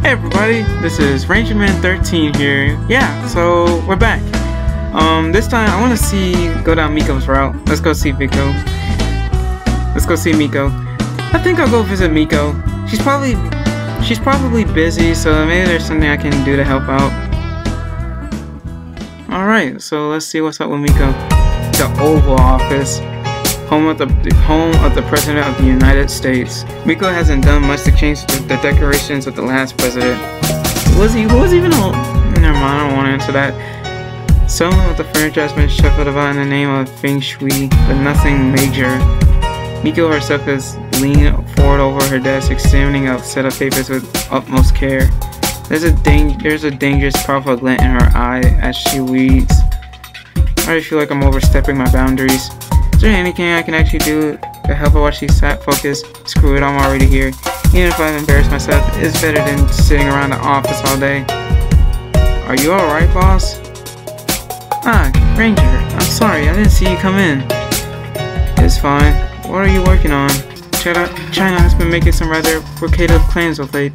Hey everybody, this is Rangerman13 here. Yeah, so we're back. This time I want to go down Miko's route. Let's go see Miko. I think I'll go visit Miko. She's probably busy, so maybe there's something I can do to help out. Alright, so let's see what's up with Miko. The Oval Office. Home of the President of the United States. Miko hasn't done much to change the decorations of the last president. Who was even on? Never mind, I don't want to answer that. Some of the furniture has been shuffled about in the name of Feng Shui, but nothing major. Miko herself is leaning forward over her desk, examining a set of papers with utmost care. There's a dangerous, powerful glint in her eye as she reads. I already feel like I'm overstepping my boundaries. Is there anything I can actually do to help her while she's sat focused? Screw it, I'm already here. Even if I embarrass myself, it's better than sitting around the office all day. Are you alright, boss? Ah, Ranger, I'm sorry, I didn't see you come in. It's fine. What are you working on? China has been making some rather provocative claims of late.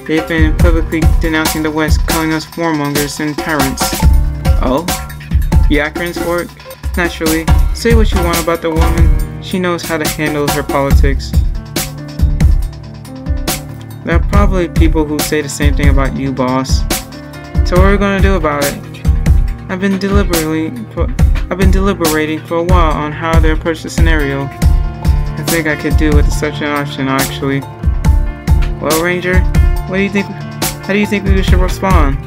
They've been publicly denouncing the West, calling us warmongers and tyrants. Oh? Yakrin's work? Naturally. Say what you want about the woman. She knows how to handle her politics. There are probably people who say the same thing about you, boss. So what are we gonna do about it? I've been deliberating for a while on how to approach the scenario. I think I could do with such an option, actually. Well, Ranger, what do you think? How do you think we should respond?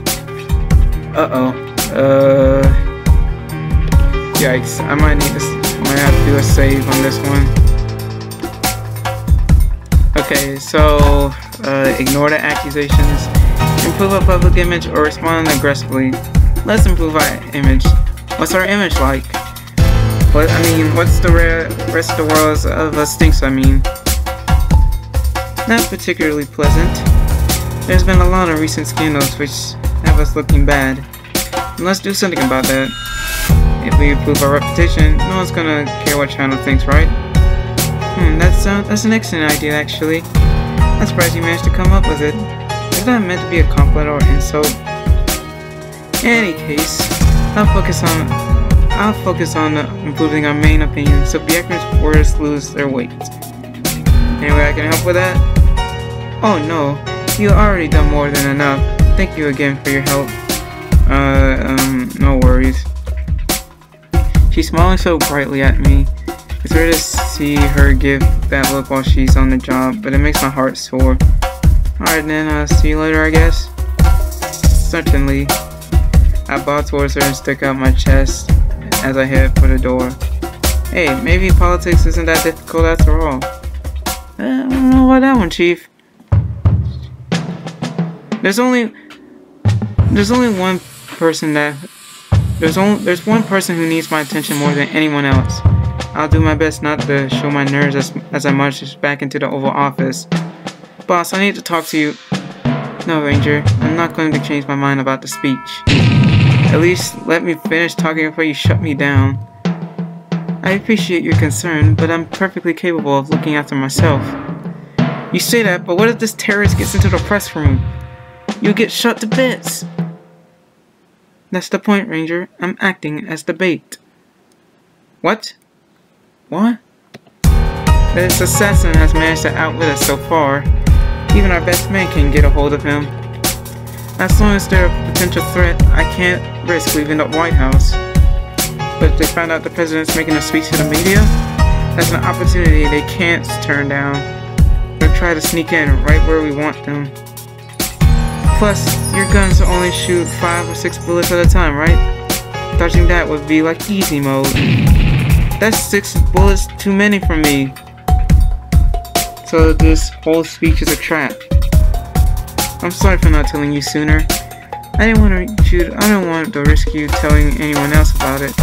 Yikes! I might have to do a save on this one. Okay, so ignore the accusations, improve our public image, or respond aggressively. Let's improve our image. What's our image like? What's the rest of the world of us thinks? Not particularly pleasant. There's been a lot of recent scandals which have us looking bad. And let's do something about that. If we improve our reputation, no one's gonna care what China thinks, right? That's an excellent idea, actually. I'm surprised you managed to come up with it. Is that meant to be a compliment or insult? In any case, I'll focus on improving our main opinion so Yakrin's words lose their weight. Any way I can help with that? Oh no, you already done more than enough. Thank you again for your help. No worries. She's smiling so brightly at me. It's rare to see her give that look while she's on the job, but it makes my heart sore. Alright then, I'll see you later, I guess. Certainly. I bow towards her and stick out my chest as I head for the door. Hey, maybe politics isn't that difficult after all. I don't know about that one, Chief. There's one person who needs my attention more than anyone else. I'll do my best not to show my nerves as I march back into the Oval Office. Boss, I need to talk to you. No, Ranger, I'm not going to change my mind about the speech. At least let me finish talking before you shut me down. I appreciate your concern, but I'm perfectly capable of looking after myself. You say that, but what if this terrorist gets into the press room? You'll get shot to bits. That's the point, Ranger. I'm acting as the bait. What? What? This assassin has managed to outwit us so far. Even our best man can get a hold of him. As long as they're a potential threat, I can't risk leaving the White House. But if they find out the president's making a speech to the media, that's an opportunity they can't turn down. They'll try to sneak in right where we want them. Plus, your guns only shoot 5 or 6 bullets at a time, right? Dodging that would be like easy mode. That's 6 bullets too many for me. So this whole speech is a trap. I'm sorry for not telling you sooner. I didn't want to risk you telling anyone else about it.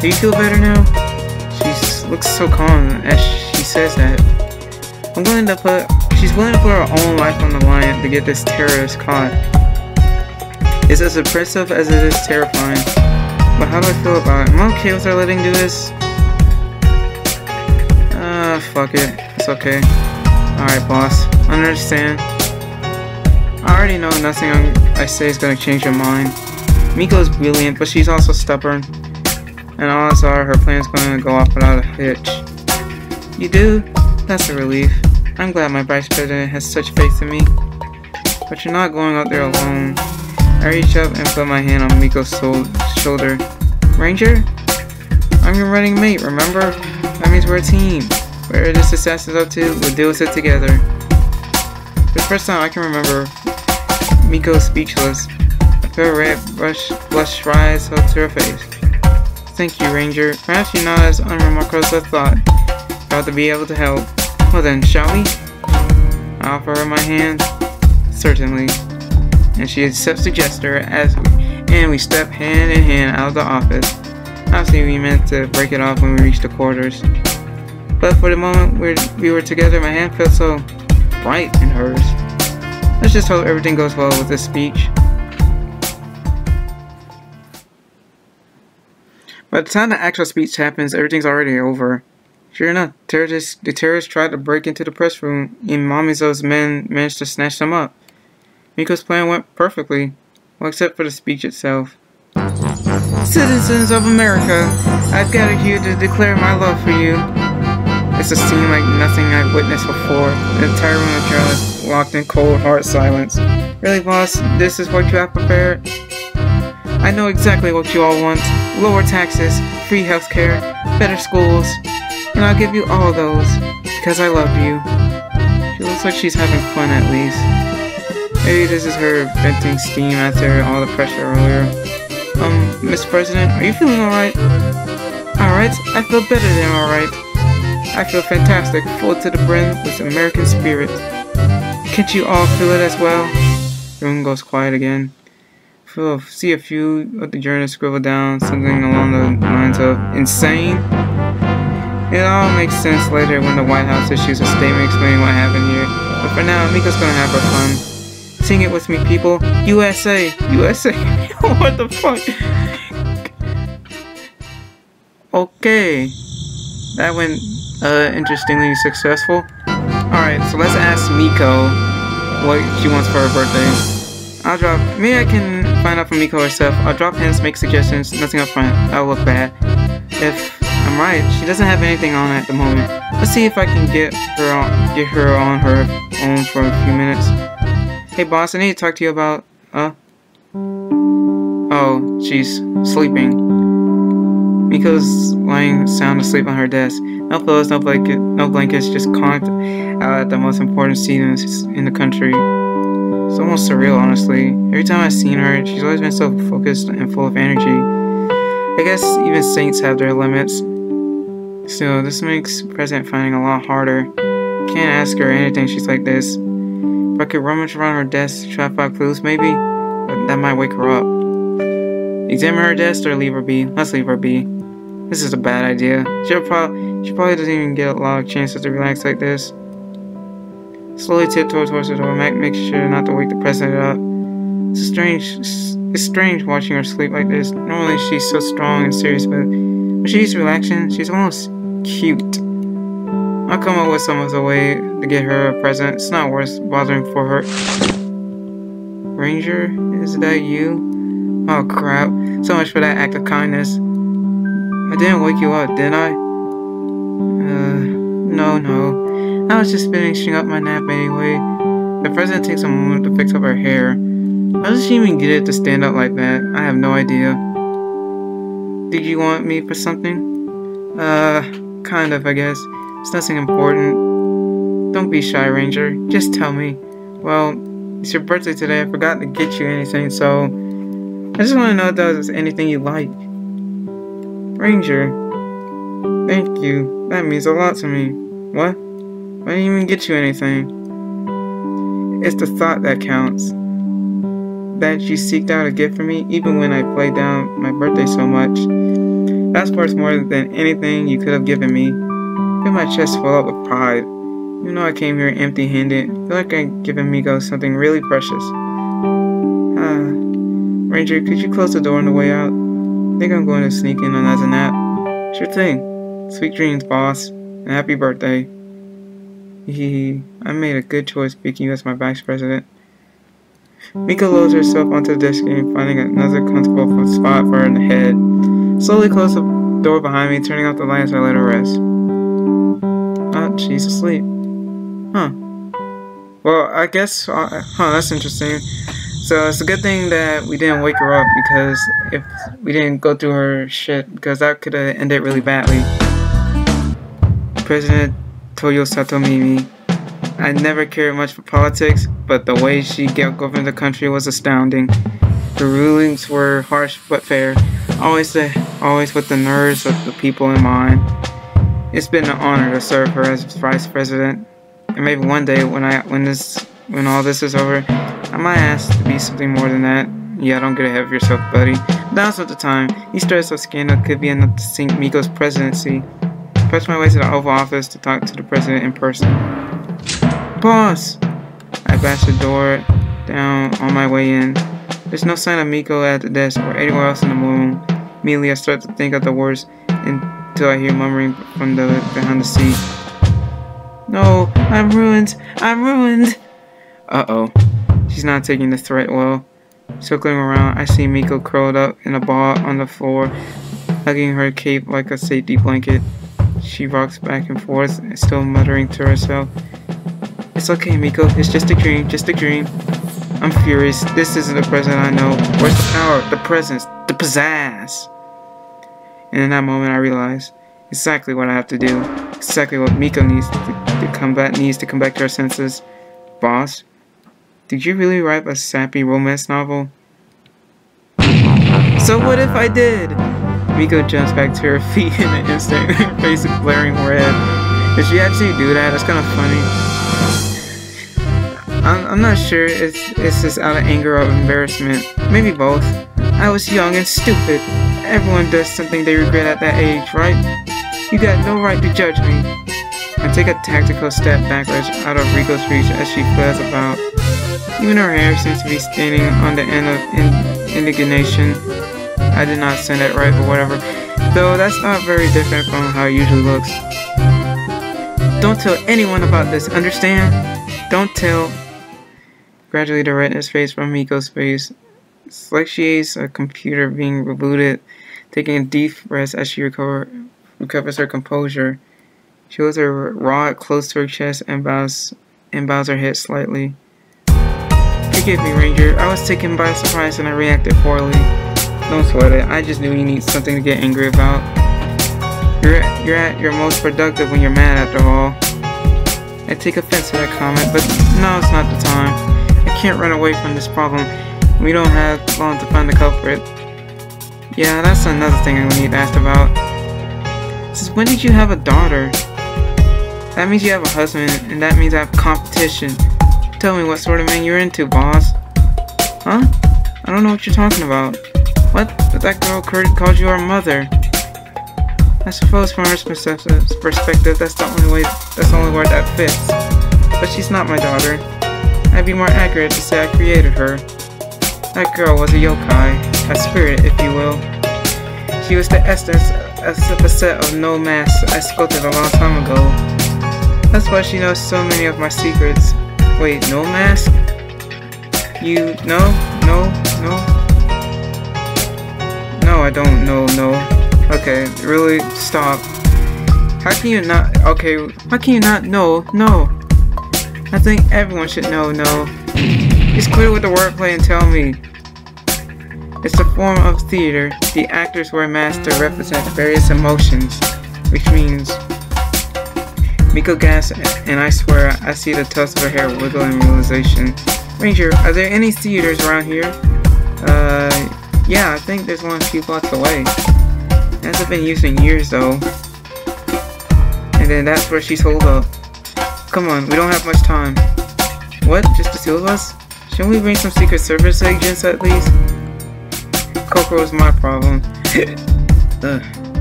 Do you feel better now? She looks so calm as she says that. She's willing to put her own life on the line to get this terrorist caught. It's as impressive as it is terrifying. But how do I feel about it? Am I okay with her letting do this? Fuck it. It's okay. Alright, boss. I understand. I already know nothing I say is gonna change your mind. Miko's brilliant, but she's also stubborn. And odds are her plan's gonna go off without a hitch. You do? That's a relief. I'm glad my vice president has such faith in me. But you're not going out there alone. I reach up and put my hand on Miko's shoulder. Ranger? I'm your running mate, remember? That means we're a team. Whatever this success is up to, we'll deal with it together. For the first time I can remember, Miko's speechless. A pale red blush rise up to her face. Thank you, Ranger. Perhaps you're not as unremarkable as I thought. Proud to be able to help. Well then, shall we? I offer her my hand. Certainly. And she accepts the gesture and we step hand in hand out of the office. Obviously we meant to break it off when we reached the quarters. But for the moment we were together, my hand felt so bright in hers. Let's just hope everything goes well with this speech. By the time the actual speech happens, everything's already over. Sure enough, the terrorists tried to break into the press room, and Mamizo's men managed to snatch them up. Miko's plan went perfectly, well except for the speech itself. Citizens of America, I've gathered here to declare my love for you. It's a scene like nothing I've witnessed before. The entire room of journalists locked in cold, hard silence. Really, boss, this is what you have prepared? I know exactly what you all want. Lower taxes, free healthcare, better schools, and I'll give you all those, because I love you. She looks like she's having fun at least. Maybe this is her venting steam after all the pressure earlier. Mr. President, are you feeling alright? Alright? I feel better than alright. I feel fantastic, full to the brim with American spirit. Can't you all feel it as well? The room goes quiet again. See a few of the journalists scribble down something along the lines of insane. It all makes sense later when the White House issues a statement explaining what happened here. But for now, Miko's gonna have her fun. Sing it with me, people. USA! USA! What the fuck? Okay. That went interestingly successful. Alright, so let's ask Miko what she wants for her birthday. Maybe I can find out from Miko herself. I'll drop hints, make suggestions, nothing up front. That'll look bad. If I'm right, she doesn't have anything on at the moment. Let's see if I can get her on her own for a few minutes. Hey boss, I need to talk to you about, oh, she's sleeping. Miko's lying sound asleep on her desk. No pillows, no blankets, just conked out at the most important scene in the country. It's almost surreal, honestly. Every time I've seen her, she's always been so focused and full of energy. I guess even saints have their limits. Still, this makes President finding a lot harder. Can't ask her anything she's like this. If I could rummage around her desk, try to find clues maybe, but that might wake her up. Examine her desk or leave her be? Let's leave her be. This is a bad idea. She probably doesn't even get a lot of chances to relax like this. Slowly tiptoe towards the door, make sure not to wake the president up. It's strange watching her sleep like this. Normally she's so strong and serious, but when she's relaxing, she's almost cute. I'll come up with some other way to get her a present. It's not worth bothering for her. Ranger, is that you? Oh crap, so much for that act of kindness. I didn't wake you up, did I? No. I was just finishing up my nap anyway. The president takes a moment to fix up her hair. How does she even get it to stand up like that? I have no idea. Did you want me for something? Kind of, I guess. It's nothing important. Don't be shy, Ranger. Just tell me. Well, it's your birthday today. I forgot to get you anything, so I just want to know if there's anything you like. Ranger. Thank you. That means a lot to me. What? I didn't even get you anything. It's the thought that counts. That you seeked out a gift for me, even when I played down my birthday so much. That's worth more than anything you could have given me. I feel my chest fill up with pride. Even though I came here empty-handed, I feel like I've given Miko something really precious. Ranger, could you close the door on the way out? I think I'm going to sneak in another nap. Sure thing. Sweet dreams, boss. And happy birthday. I made a good choice picking you as my vice president. Miko lowers herself onto the desk and finding another comfortable spot for her in the head. Slowly close the door behind me, turning off the lights as I let her rest. Oh, she's asleep. Huh. Well, I guess, that's interesting. So it's a good thing that we didn't wake her up, because if we didn't go through her shit, because that could have ended really badly. President Toyosato Mimi. I never cared much for politics, but the way she governed the country was astounding. Her rulings were harsh but fair, always with the nerves of the people in mind. It's been an honor to serve her as vice president, and maybe one day when all this is over, I might ask to be something more than that. Yeah, don't get ahead of yourself, buddy. Now's not the time. These threats of scandal could be enough to sink Miko's presidency. I pressed my way to the Oval Office to talk to the president in person. Boss! I bashed the door down on my way in. There's no sign of Miko at the desk or anywhere else in the room. Immediately I start to think of the worst until I hear murmuring from behind the seat. No, I'm ruined! I'm ruined! Uh-oh. She's not taking the threat well. Circling around, I see Miko curled up in a ball on the floor, hugging her cape like a safety blanket. She rocks back and forth, still muttering to herself. It's okay, Miko. It's just a dream. Just a dream. I'm furious. This isn't the president I know. Where's the power? The presence? The pizzazz? And in that moment, I realize exactly what I have to do. Exactly what Miko needs to come back to her senses. Boss, did you really write a sappy romance novel? So what if I did? Miko jumps back to her feet in an instant, her face glaring red. Did she actually do that? That's kind of funny. I'm not sure if it's just out of anger or embarrassment. Maybe both. I was young and stupid. Everyone does something they regret at that age, right? You got no right to judge me. I take a tactical step backwards out of Rico's reach as she flails about. Even her hair seems to be standing on the end of indignation. I did not send it right, but whatever. Though that's not very different from how it usually looks. Don't tell anyone about this, understand? Don't tell. Gradually the redness fades from Miko's face. It's like she is a computer being rebooted, taking a deep breath as she recovers her composure. She holds her rod close to her chest and bows her head slightly. Forgive me, Ranger. I was taken by surprise and I reacted poorly. Don't sweat it. I just knew you need something to get angry about. You're at your most productive when you're mad, after all. I take offense to that comment, but no, it's not the time. I can't run away from this problem. We don't have long to find the culprit. Yeah, that's another thing I need to ask about. Since when did you have a daughter? That means you have a husband, and that means I have competition. Tell me what sort of man you're into, boss. Huh? I don't know what you're talking about. What? But that girl called you her mother. I suppose from her perspective, that's the only word that fits. But she's not my daughter. I'd be more accurate to say I created her. That girl was a yokai, a spirit, if you will. She was the essence of a set of no masks I sculpted a long time ago. That's why she knows so many of my secrets. Wait, no mask? You, no, I don't know, no. Okay, really, stop. How can you not, know, no? I think everyone should know, no. Just quit with the wordplay and tell me. It's a form of theater. The actors wear masks to represent various emotions, which means... Miko gasps, and I swear I see the tufts of her hair wiggle in realization. Ranger, are there any theaters around here? Yeah, I think there's one a few blocks away. It hasn't been used in years, though. And then that's where she's holed up. Come on, we don't have much time. What? Just the two of us? Shouldn't we bring some Secret Service agents at least? Kokoro is my problem.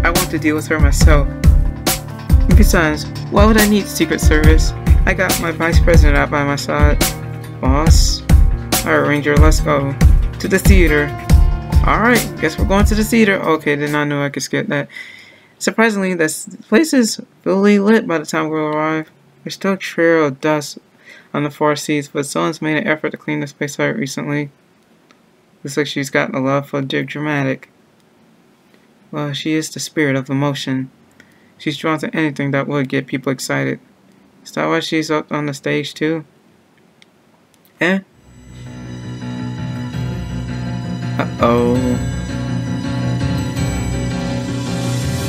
I want to deal with her myself. And besides, why would I need Secret Service? I got my Vice President out by my side. Boss? Alright, Ranger, let's go. To the theater. Alright, guess we're going to the theater. Okay, did not know I could skip that. Surprisingly, the place is fully lit by the time we arrive. There's still a trail of dust on the floor seats, but someone's made an effort to clean this place out recently. Looks like she's gotten a love for dramatic. Well, she is the spirit of emotion. She's drawn to anything that would get people excited. Is that why she's up on the stage too? Eh? Uh-oh.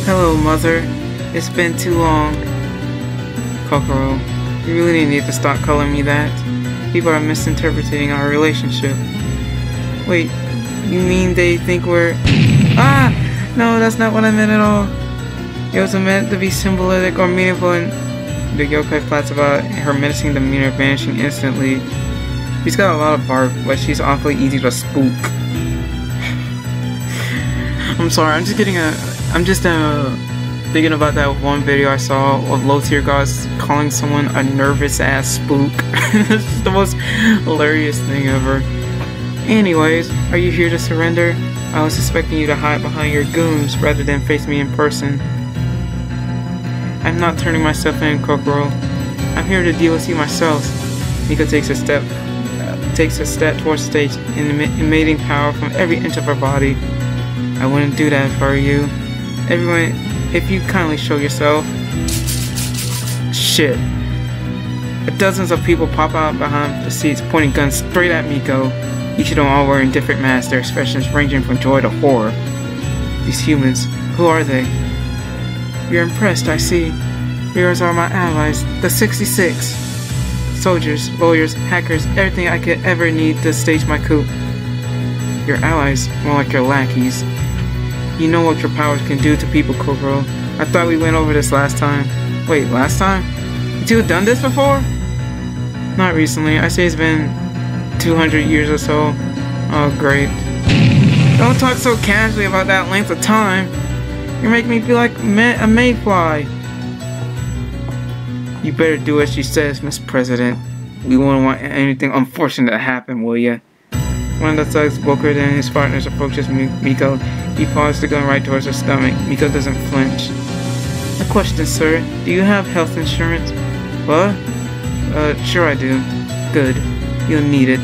Hello, Mother. It's been too long. Kokoro, you really need to stop calling me that. People are misinterpreting our relationship. Wait, you mean they think we're... Ah! No, that's not what I meant at all. It was meant to be symbolic or meaningful, and the yokai plots about her menacing demeanor vanishing instantly. She's got a lot of bark, but she's awfully easy to spook. I'm sorry, I'm just thinking about that one video I saw of low tier gods calling someone a nervous ass spook. It's just the most hilarious thing ever. Anyways, are you here to surrender? I was expecting you to hide behind your goons rather than face me in person. I'm not turning myself in, Kokoro. I'm here to deal with you myself. Miko takes a step towards the stage, emitting power from every inch of her body. I wouldn't do that if I were you. Everyone, if you kindly show yourself. Shit. Dozens of people pop out behind the seats, pointing guns straight at Miko. Each of them all wearing different masks, their expressions ranging from joy to horror. These humans, who are they? You're impressed, I see. Yours are my allies, the 66. Soldiers, lawyers, hackers, everything I could ever need to stage my coup. Your allies, more like your lackeys. You know what your powers can do to people, Kokoro. I thought we went over this last time. Wait, last time? You two have done this before? Not recently. I say it's been 200 years or so. Oh, great. Don't talk so casually about that length of time. You're making me feel like a mayfly. You better do as she says, Miss President. We won't want anything unfortunate to happen, will ya? One of the thugs, Booker, and his partners approaches Miko. He pauses the gun right towards her stomach. Miko doesn't flinch. A question, sir. Do you have health insurance? What? Sure I do. Good. You'll need it.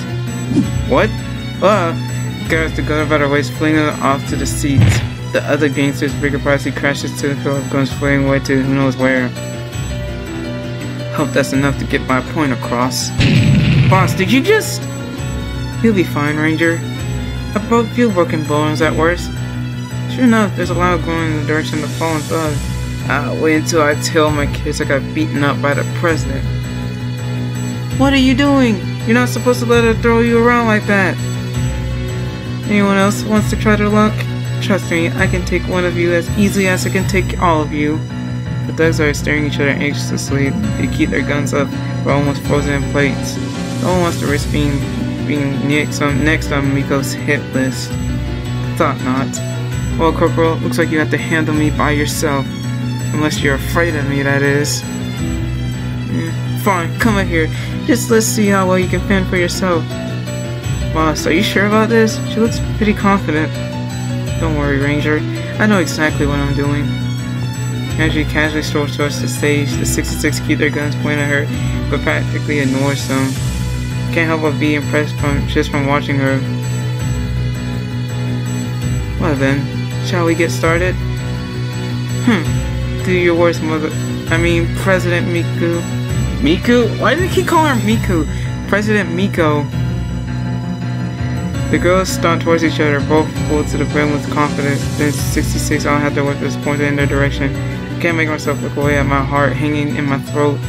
What? Grabs the gun about her waist, flinging it off to the seats. The other gangster's bigger price, he crashes to the hill of guns flying away to who knows where. Hope that's enough to get my point across. Boss, did you just... You'll be fine, Ranger. I broke a few broken bones at worst. Sure enough, there's a lot going in the direction of the fallen thug. I'll wait until I tell my kids I got beaten up by the president. What are you doing? You're not supposed to let her throw you around like that. Anyone else wants to try their luck? Trust me, I can take one of you as easily as I can take all of you. The thugs are staring at each other anxiously. They keep their guns up, but almost frozen in place. No one wants to risk being next on Miko's hit list. Thought not. Well, Corporal, looks like you have to handle me by yourself. Unless you're afraid of me, that is. Fine, come in here. Just let's see how well you can fend for yourself. Boss, are you sure about this? She looks pretty confident. Don't worry, Ranger. I know exactly what I'm doing. As she casually strolls towards the stage, the 66 keep their guns pointed at her, but practically ignores them. Can't help but be impressed just from watching her. Well then, shall we get started? Do your worst, President Miku. Miku? Why did he call her Miku? President Miko. The girls stomp towards each other, both full to the brim with confidence. Then 66 all have their weapons pointed in their direction. I can't make myself look away at my heart hanging in my throat.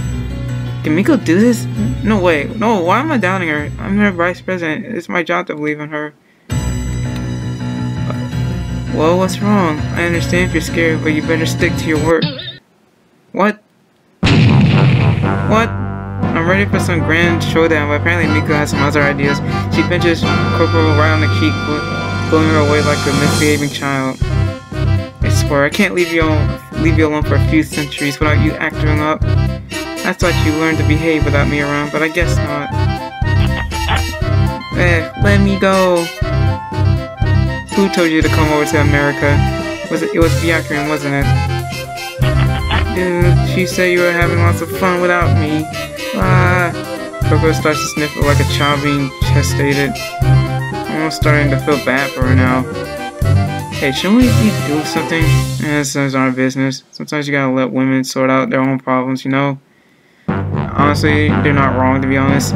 Can Miko do this? No way. No, why am I doubting her? I'm her vice president. It's my job to believe in her. Well, what's wrong? I understand if you're scared, but you better stick to your work. What? What? I'm ready for some grand showdown, but apparently Miko has some other ideas. She pinches Corporal right on the cheek, pulling her away like a misbehaving child. I swear, I can't leave you alone for a few centuries without you acting up. I thought you learned to behave without me around, but I guess not. Let me go. Who told you to come over to America? It was Byakurin, wasn't it? Dude, she said you were having lots of fun without me. Coco starts to sniff like a child being gestated. I'm almost starting to feel bad for her now. Hey, shouldn't we be doing something? This is our business. Sometimes you gotta let women sort out their own problems, you know? Honestly, they're not wrong, to be honest.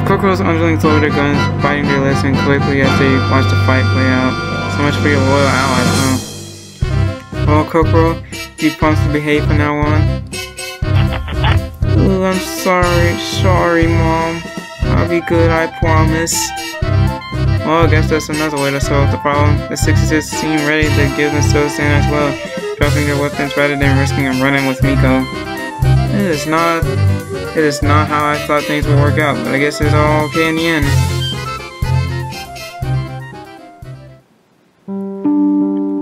Coco's underlings lower their guns, biting their lips and quickly as they watch the fight play out. So much for your loyal allies, huh? Well, Coco, you promise to behave from now on? Ooh, I'm sorry. Sorry, Mom. I'll be good, I promise. Well, I guess that's another way to solve the problem. The 66 seem ready to give themselves in as well, dropping their weapons rather than risking a run-in with Miko. It is not how I thought things would work out, but I guess it's all okay in the end.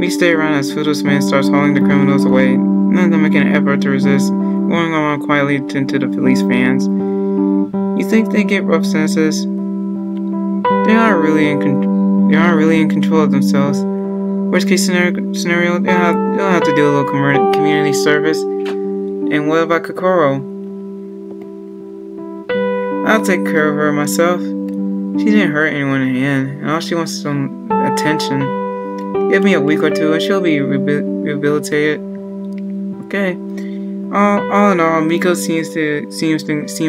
We stay around as Fudo's man starts hauling the criminals away, none of them making an effort to resist, going around quietly into the police vans. You think they get rough sentences? They aren't really in control of themselves. Worst case scenario, they'll have to do a little community service. And what about Kokoro? I'll take care of her myself. She didn't hurt anyone in the end, and all she wants is some attention. Give me a week or two and she'll be rehabilitated. Okay. All in all, Miko seemed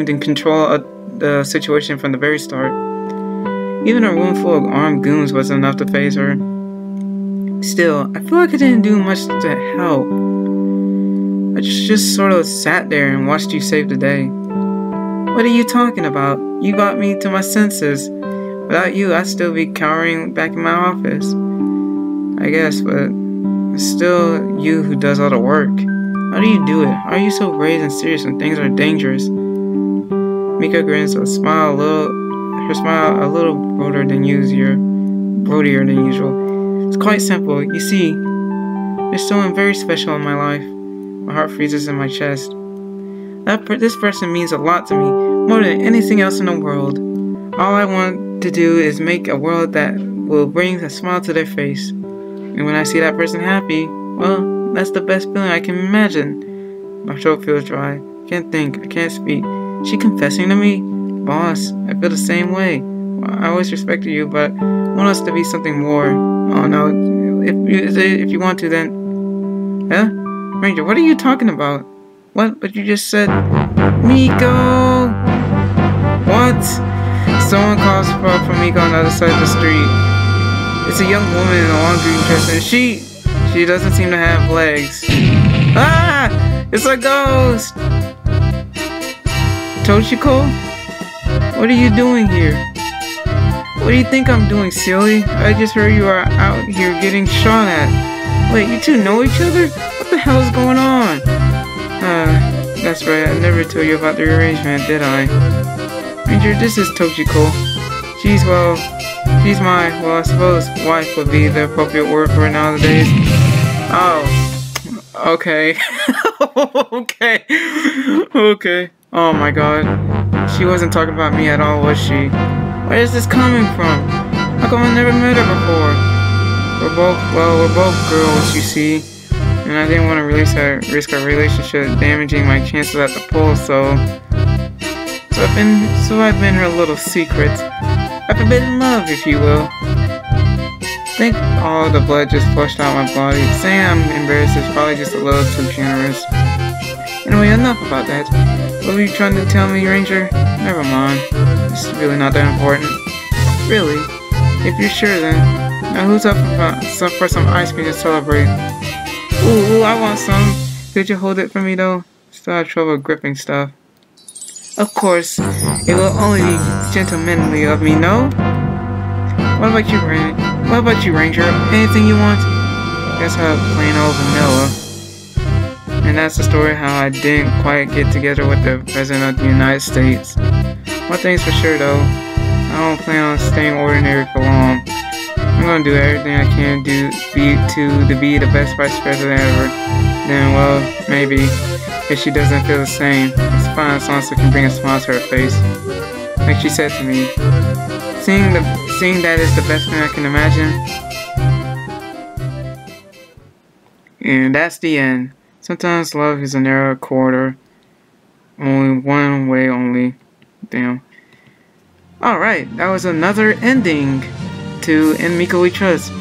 in control of the situation from the very start. Even a room full of armed goons wasn't enough to faze her. Still, I feel like I didn't do much to help. I just sort of sat there and watched you save the day. What are you talking about? You brought me to my senses. Without you, I'd still be cowering back in my office. I guess, but it's still you who does all the work. How do you do it? How are you so brave and serious when things are dangerous? Miko grins with a smile, her smile a little broadier than usual. It's quite simple. You see, there's someone very special in my life. My heart freezes in my chest. This person means a lot to me, more than anything else in the world. All I want to do is make a world that will bring a smile to their face. And when I see that person happy, well, that's the best feeling I can imagine. My throat feels dry. I can't think. I can't speak. Is she confessing to me? Boss, I feel the same way. I always respected you, but I want us to be something more. Oh no, if you want to, then... Huh? Ranger, what are you talking about? What? But you just said... Miko! What? Someone calls for Miko on the other side of the street. It's a young woman in a long green dress, and she doesn't seem to have legs. Ah! It's a ghost! Toshiko? What are you doing here? What do you think I'm doing, silly? I just heard you are out here getting shot at. Wait, you two know each other? What the hell is going on? That's right, I never told you about the arrangement, did I? Ranger, this is Toshiko. She's my, well, I suppose wife would be the appropriate word for it nowadays. Oh. Okay. Okay. Oh my god. She wasn't talking about me at all, was she? Where is this coming from? How come I never met her before? We're both girls, you see. And I didn't want to risk our relationship damaging my chances at the polls, so I've been her little secret. A forbidden love, if you will. I think all the blood just flushed out my body. Saying I'm embarrassed is probably just a little too generous. Anyway, enough about that. What were you trying to tell me, Ranger? Never mind. It's really not that important. Really? If you're sure then. Now who's up for some ice cream to celebrate? Ooh, I want some. Could you hold it for me though? Still have trouble gripping stuff. Of course, it will only be gentlemanly of me, no? What about you, Ranger? Anything you want? Guess I'll have plain old vanilla. And that's the story how I didn't quite get together with the President of the United States. One thing's for sure though, I don't plan on staying ordinary for long. I'm gonna do everything I can to be the best vice president ever. Then, well, maybe, if she doesn't feel the same, it's fine as long as I can bring a smile to her face. Like she said to me, seeing that is the best thing I can imagine. And that's the end. Sometimes love is a narrow corridor, only one way only. Damn. Alright, that was another ending to In Miko We Trust.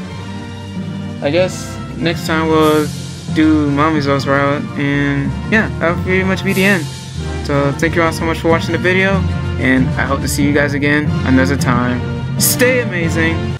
I guess next time we'll do Mamizo's route, and yeah, that'll pretty much be the end. So thank you all so much for watching the video, and I hope to see you guys again another time. Stay amazing!